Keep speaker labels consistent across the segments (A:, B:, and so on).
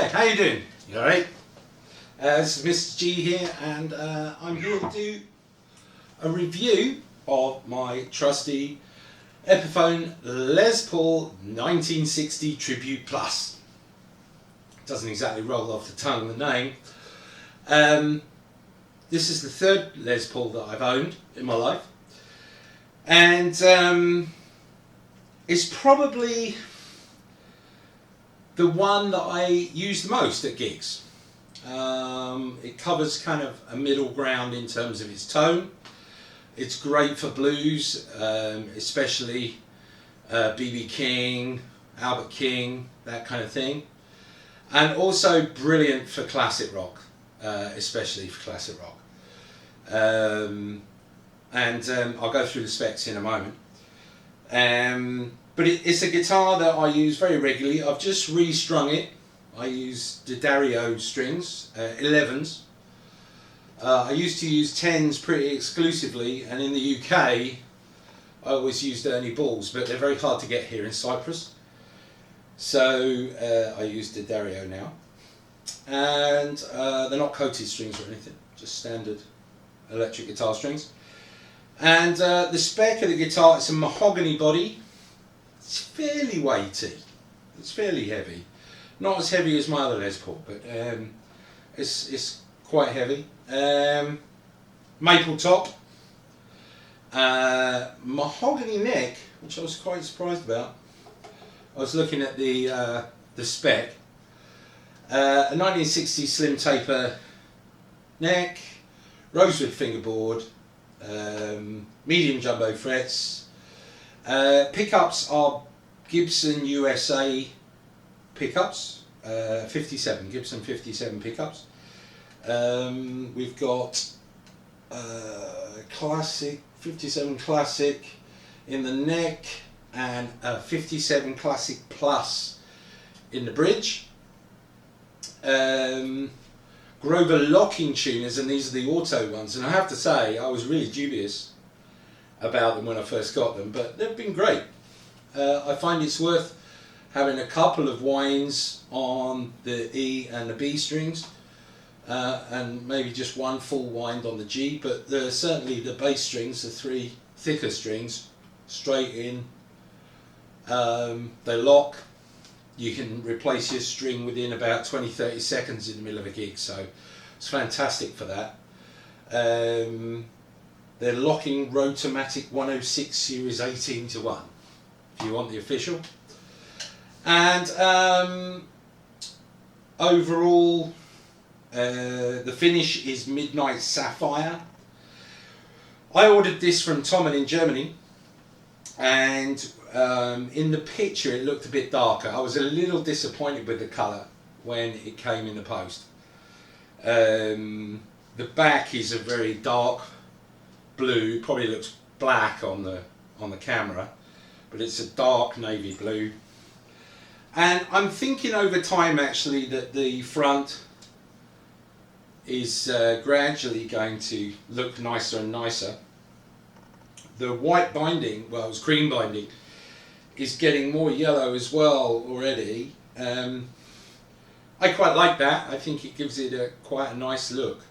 A: Hi, how you doing? You alright? This is Mr. G here, and I'm here to do a review of my trusty Epiphone Les Paul 1960 Tribute Plus. Doesn't exactly roll off the tongue, the name. This is the third Les Paul that I've owned in my life, and it's probably the one that I use the most at gigs. It covers kind of a middle ground in terms of its tone. It's great for blues, especially B.B. King, Albert King, that kind of thing. And also brilliant for classic rock, especially for classic rock. I'll go through the specs in a moment. But it's a guitar that I use very regularly. I've just restrung it. I use D'Addario strings, 11s. I used to use 10s pretty exclusively, and in the UK I always used Ernie balls, but they're very hard to get here in Cyprus. So I use D'Addario now. And they're not coated strings or anything, just standard electric guitar strings. And the spec of the guitar, it's a mahogany body. It's fairly weighty. It's fairly heavy. Not as heavy as my other Les Paul, but it's quite heavy. Maple top. Mahogany neck, which I was quite surprised about. I was looking at the spec. A 1960 slim taper neck, rosewood fingerboard, medium jumbo frets. Pickups are Gibson USA pickups, 57, Gibson 57 pickups. We've got classic, 57 classic in the neck, and 57 classic plus in the bridge. Grover locking tuners, and these are the auto ones, and I have to say I was really dubious about them when I first got them, but they've been great. I find it's worth having a couple of winds on the E and the B strings, and maybe just one full wind on the G, but certainly the bass strings, the three thicker strings, straight in, they lock. You can replace your string within about 20-30 seconds in the middle of a gig, so it's fantastic for that. They're locking Rotomatic 106 series 18 to 1, if you want the official. And overall, the finish is Midnight Sapphire. I ordered this from Tom in Germany, and in the picture it looked a bit darker. I was a little disappointed with the colour when it came in the post. The back is a very dark blue, probably looks black on the camera, but it's a dark navy blue. And I'm thinking over time actually that the front is gradually going to look nicer and nicer. The white binding, well, it's cream binding, is getting more yellow as well already. I quite like that. I think it gives it quite a nice look.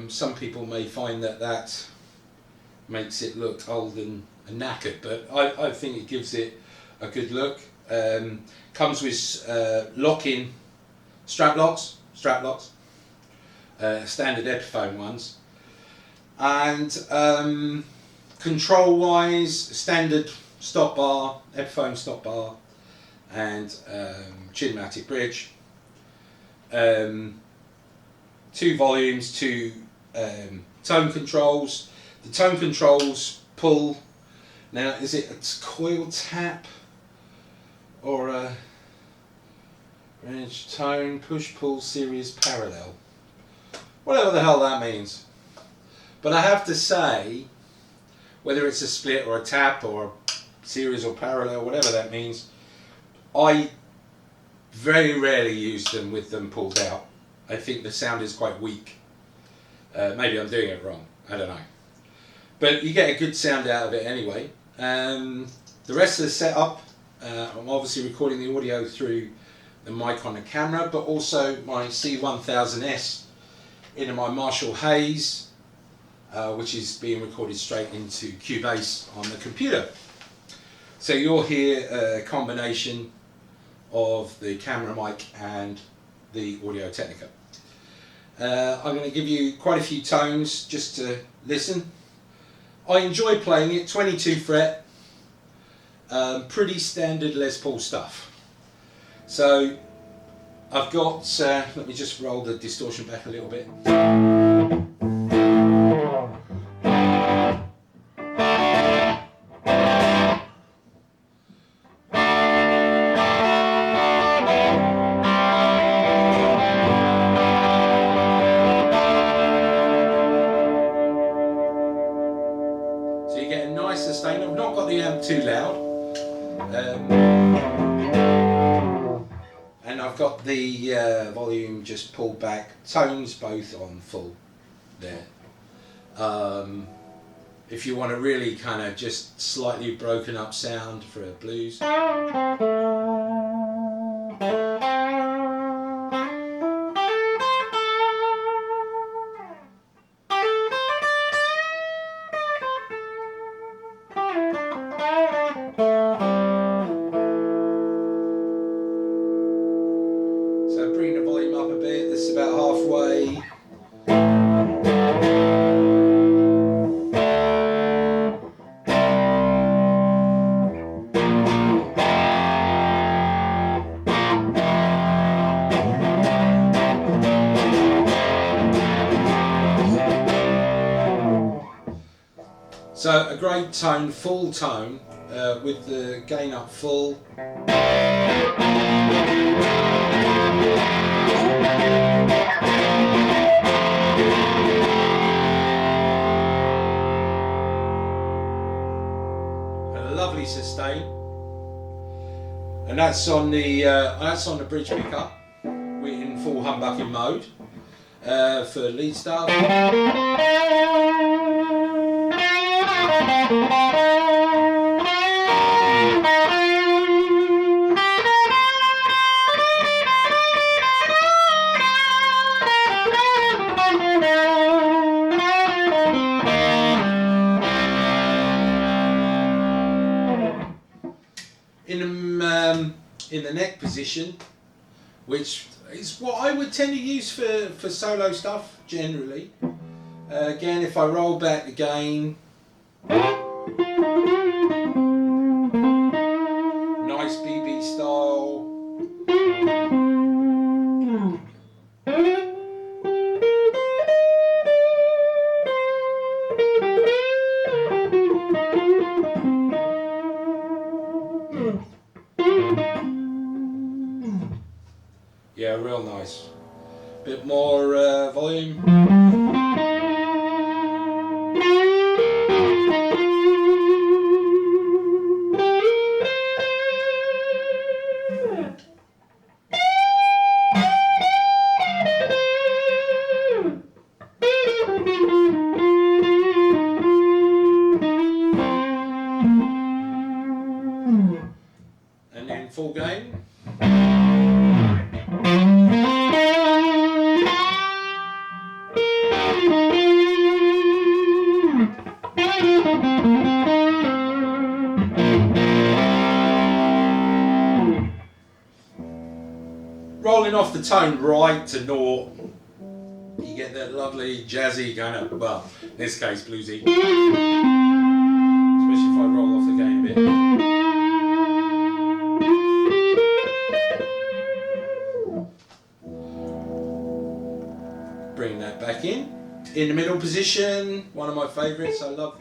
A: Some people may find that makes it look old and knackered, but I think it gives it a good look. Comes with lock-in strap locks, standard Epiphone ones, and control-wise, standard stop bar, Epiphone stop bar, and Chinmatic bridge. 2 volumes, 2 tone controls. The tone controls pull. Now, is it a coil tap or a range tone push-pull series parallel? Whatever the hell that means. But I have to say, whether it's a split or a tap or a series or parallel, whatever that means, I very rarely use them with them pulled out. I think the sound is quite weak. Maybe I'm doing it wrong, I don't know. But you get a good sound out of it anyway. The rest of the setup, I'm obviously recording the audio through the mic on the camera, but also my C1000S into my Marshall Hayes, which is being recorded straight into Cubase on the computer. So you'll hear a combination of the camera mic and the Audio Technica. I'm going to give you quite a few tones just to listen. I enjoy playing it, 22 fret, pretty standard Les Paul stuff. So I've got, let me just roll the distortion back a little bit. So you get a nice sustain. I've not got the amp too loud. And I've got the volume just pulled back, tones both on full there. If you want a really kind of just slightly broken up sound for a blues. So bring the volume up a bit, this is about halfway. So a great tone, full tone, with the gain up full. Lovely sustain, and that's on the bridge pickup. We're in full humbucking mode for lead start. In the neck position, which is what I would tend to use for solo stuff generally. Again, if I roll back the gain, nice BB style. Yeah, real nice. Bit more volume. And then full gain. Rolling off the tone right to naught, you get that lovely jazzy kind of, well, in this case bluesy, especially if I roll off the gain a bit. Bring that back in the middle position, one of my favourites, I love.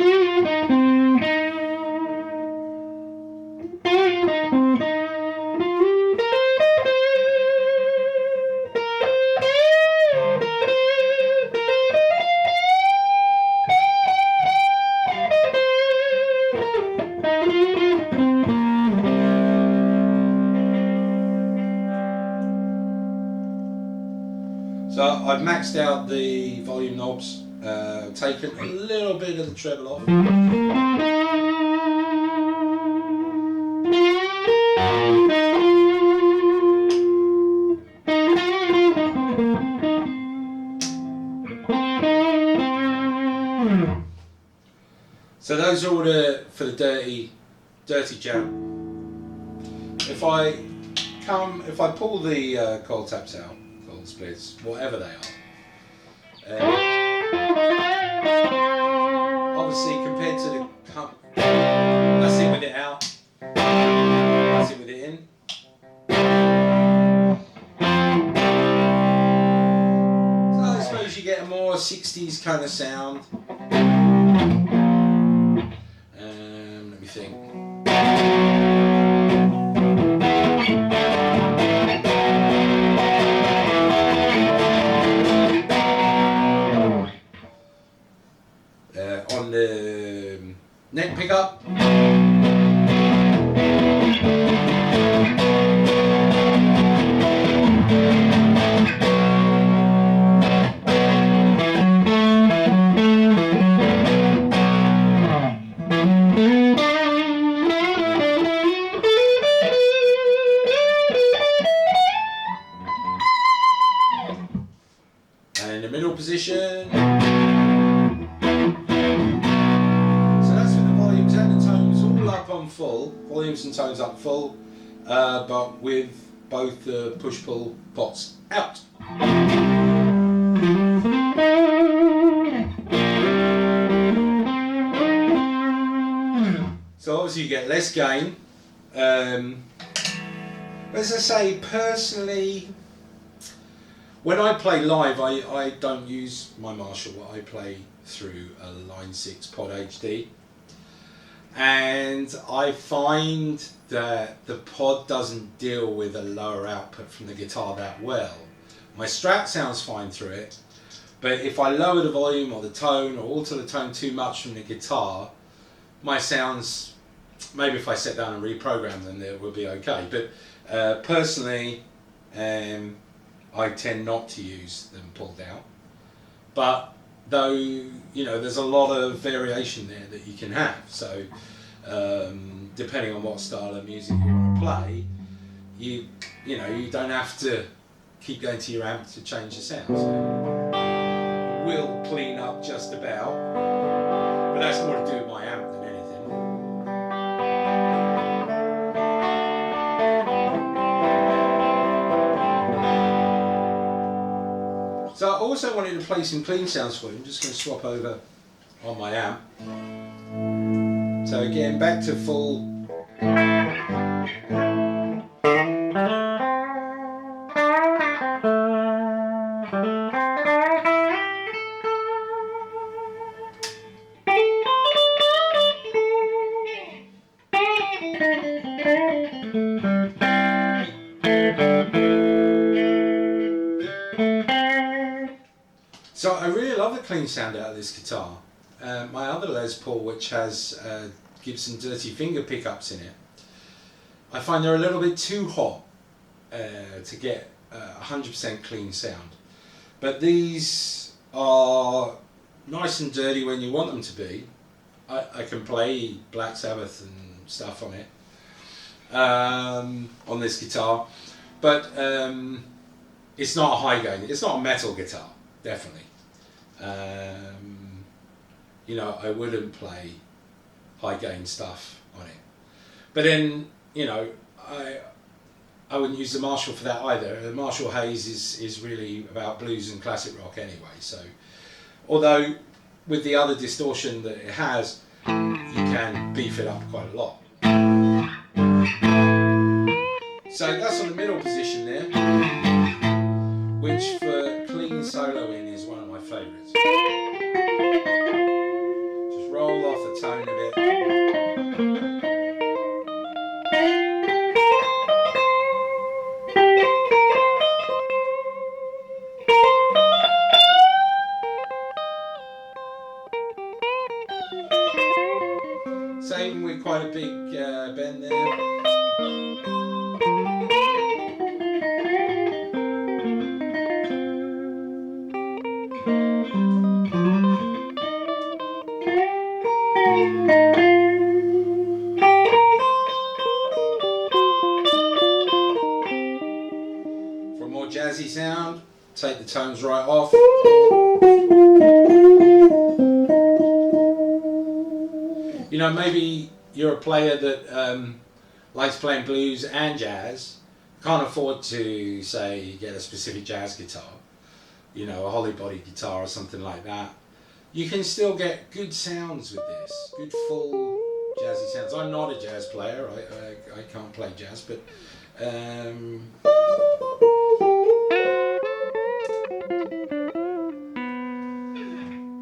A: So I've maxed out the volume knobs, taken a little bit of the treble off. So those are all for the dirty jam. If I pull the coil taps out, coil splits, whatever they are, obviously compared to the that's it with it out, that's it with it in. So I suppose you get a more 60s kind of sound. Let me think. On the neck pickup. And in the middle position. On full, volumes and tones up full, but with both the push-pull pots out. So obviously you get less gain. As I say, personally, when I play live, I don't use my Marshall. I play through a Line 6 Pod HD. And I find that the pod doesn't deal with a lower output from the guitar that well. My Strat sounds fine through it, but if I lower the volume or the tone or alter the tone too much from the guitar, my sounds, maybe if I sit down and reprogram them, it will be okay. But personally, I tend not to use them pulled out. But though, you know, there's a lot of variation there that you can have. So depending on what style of music you want to play, you don't have to keep going to your amp to change the sound. So it will clean up just about, but that's more to do with my amp than anything. So I also wanted to play some clean sounds for you. I'm just going to swap over on my amp. So again, back to full. So I really love the clean sound out of this guitar. My other Les Paul, which has Gibson Dirty Finger pickups in it, I find they're a little bit too hot to get 100% clean sound. But these are nice and dirty when you want them to be. I can play Black Sabbath and stuff on it, on this guitar, but it's not a high gain. It's not a metal guitar, definitely. You know, I wouldn't play high gain stuff on it. But then, you know, I wouldn't use the Marshall for that either. The Marshall Hayes is really about blues and classic rock anyway. So, although with the other distortion that it has, you can beef it up quite a lot. So that's on the middle position there, which for clean soloing is one of my favourites. Just roll off the tone a bit. Same with quite a big bend there. For a more jazzy sound, take the tones right off. You know, maybe you're a player that likes playing blues and jazz, can't afford to, say, get a specific jazz guitar, you know, a holly body guitar or something like that. You can still get good sounds with this, good full jazzy sounds. I'm not a jazz player, I can't play jazz, but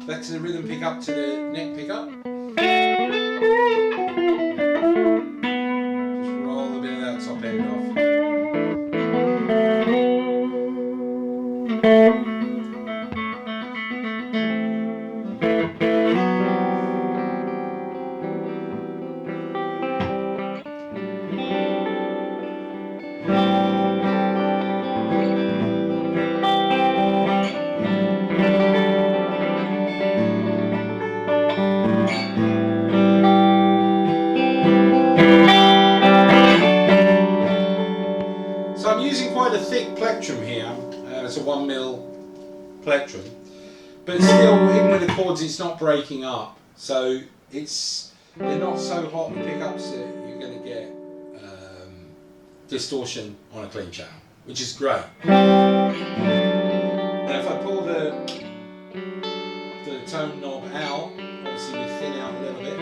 A: back to the rhythm pickup, to the neck pickup. Just roll a bit of that top end off. So I'm using quite a thick plectrum here. It's a 1mm plectrum, but still, even with the chords, it's not breaking up. So they're not so hot, the pickups, that you're going to get distortion on a clean channel, which is great. Now if I pull the tone knob out, obviously we thin out a little bit.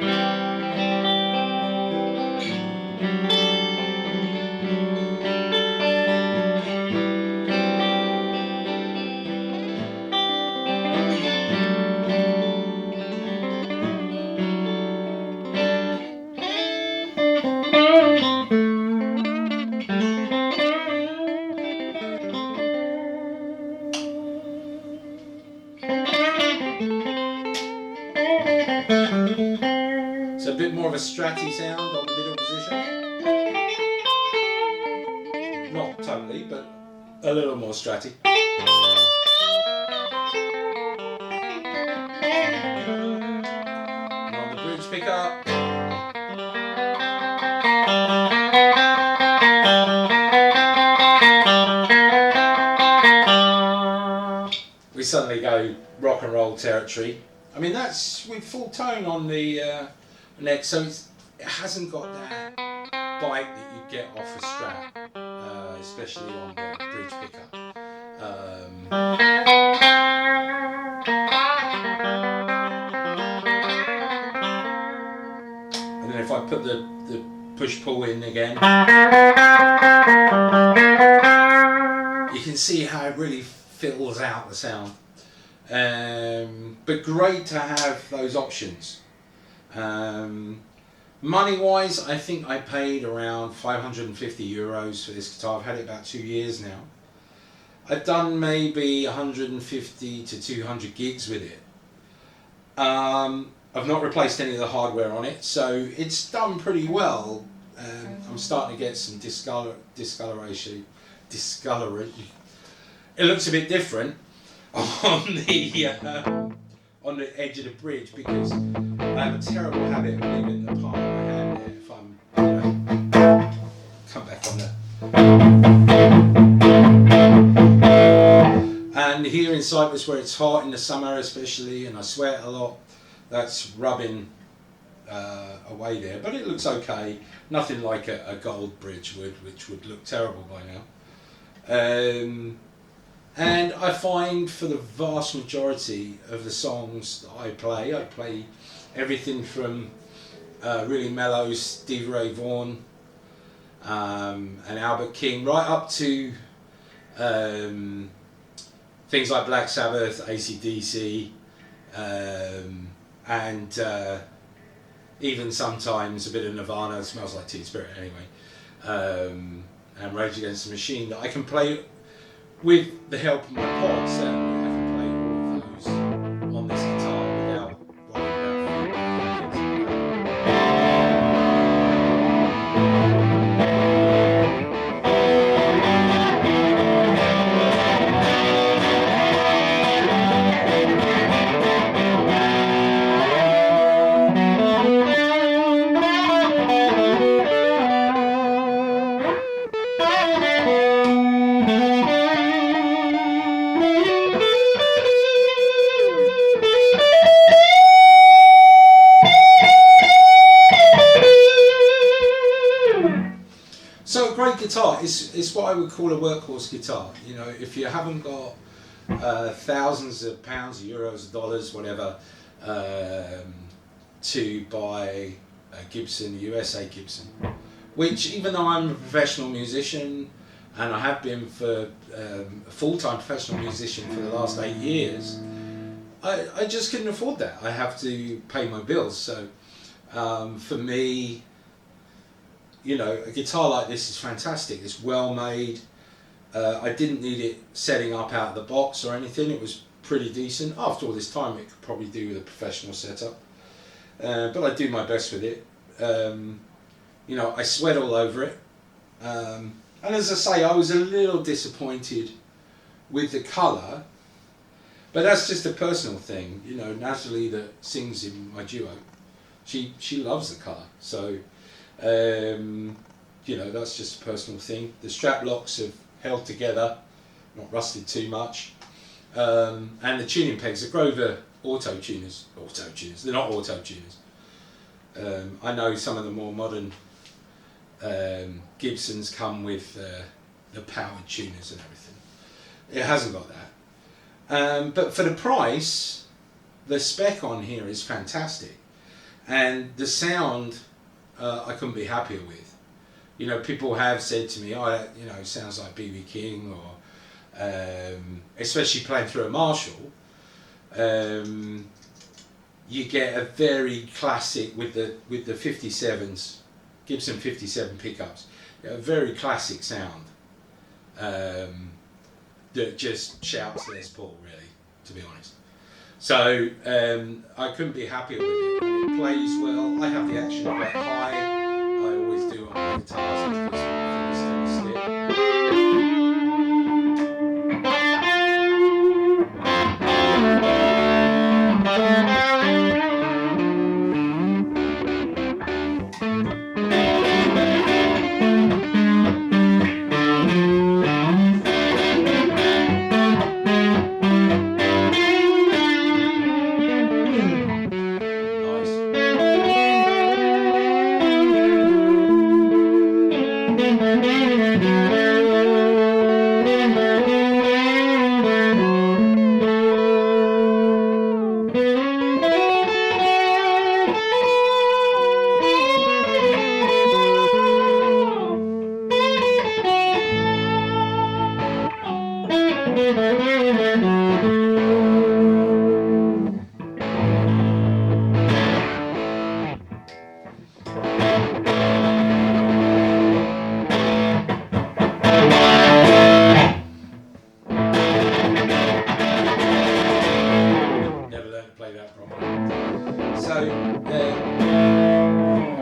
A: So a bit more of a stratty sound on the middle position. Not totally, but a little more stratty. And on the bridge pickup. We suddenly go rock and roll territory. I mean, that's with full tone on the neck, so it hasn't got that bite that you get off a Strat, especially on the bridge pickup. And then if I put the push-pull in again, you can see how it really fills out the sound. But great to have those options. Money wise, I think I paid around €550 for this guitar. I've had it about 2 years now. I've done maybe 150 to 200 gigs with it. I've not replaced any of the hardware on it, so it's done pretty well. I'm starting to get some discoloration. It looks a bit different on the edge of the bridge, because I have a terrible habit of leaving the palm of my hand there if I'm, come back on that. And here in Cyprus, where it's hot in the summer especially, and I sweat a lot, that's rubbing away there, but it looks okay. Nothing like a gold bridge would, which would look terrible by now. And I find for the vast majority of the songs that I play everything from really mellow Stevie Ray Vaughan and Albert King, right up to things like Black Sabbath, AC/DC, and even sometimes a bit of Nirvana. It Smells Like Teen Spirit anyway, and Rage Against the Machine, that I can play with the help of my pods. I can play all of those on this guitar without worrying about I would call a workhorse guitar. You know, if you haven't got thousands of pounds, euros, dollars, whatever, to buy a Gibson, USA Gibson, which even though I'm a professional musician, and I have been for a full-time professional musician for the last 8 years, I just couldn't afford that. I have to pay my bills. So for me, you know, a guitar like this is fantastic. It's well made. I didn't need it setting up out of the box or anything. It was pretty decent. After all this time, it could probably do with a professional setup. But I do my best with it. You know, I sweat all over it. And as I say, I was a little disappointed with the colour, but that's just a personal thing. You know, Natalie that sings in my duo, she loves the colour. So, you know, that's just a personal thing. The strap locks have held together, not rusted too much. And the tuning pegs, the Grover auto tuners, they're not auto tuners. I know some of the more modern Gibsons come with the powered tuners and everything. It hasn't got that. But for the price, the spec on here is fantastic. And the sound, I couldn't be happier with. You know, people have said to me, oh, that, you know, sounds like B.B. King, or especially playing through a Marshall. You get a very classic with the 57s, Gibson 57 pickups, a very classic sound that just shouts Les Paul, really, to be honest. So I couldn't be happier with it. It plays well. I have the action quite high. I always do on my guitars. It's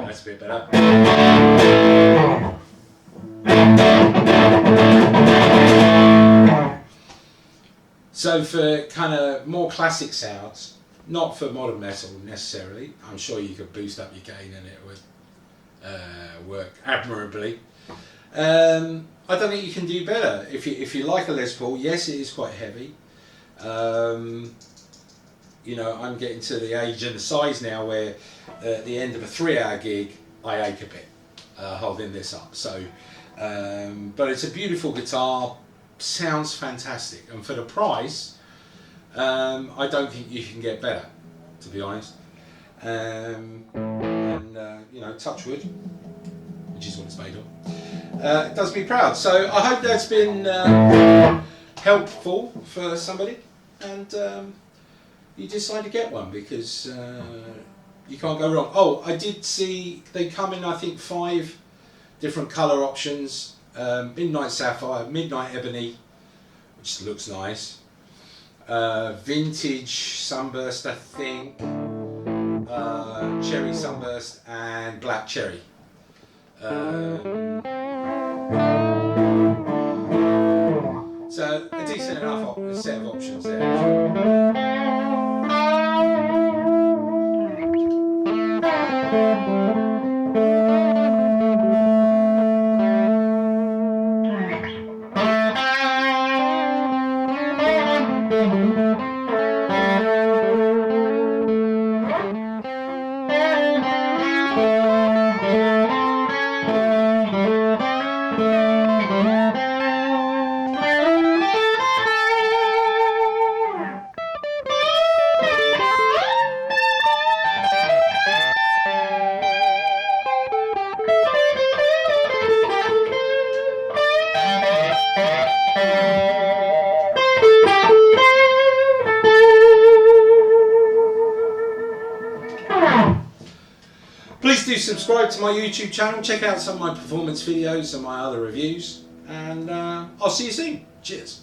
A: that's a bit better. So for kind of more classic sounds, not for modern metal necessarily, I'm sure you could boost up your gain and it would work admirably. I don't think you can do better. If you like a Les Paul, yes, it is quite heavy. You know, I'm getting to the age and the size now where at the end of a 3-hour gig, I ache a bit holding this up. So, but it's a beautiful guitar, sounds fantastic, and for the price, I don't think you can get better, to be honest. And you know, touch wood, which is what it's made of. It does me proud. So I hope that's been helpful for somebody, and you decide to get one because you can't go wrong. Oh, I did see they come in, I think, 5 different colour options: midnight sapphire, midnight ebony, which looks nice, vintage sunburst, I think, cherry sunburst, and black cherry. So a decent enough set of options there. Please do subscribe to my YouTube channel, check out some of my performance videos and my other reviews, and I'll see you soon. Cheers.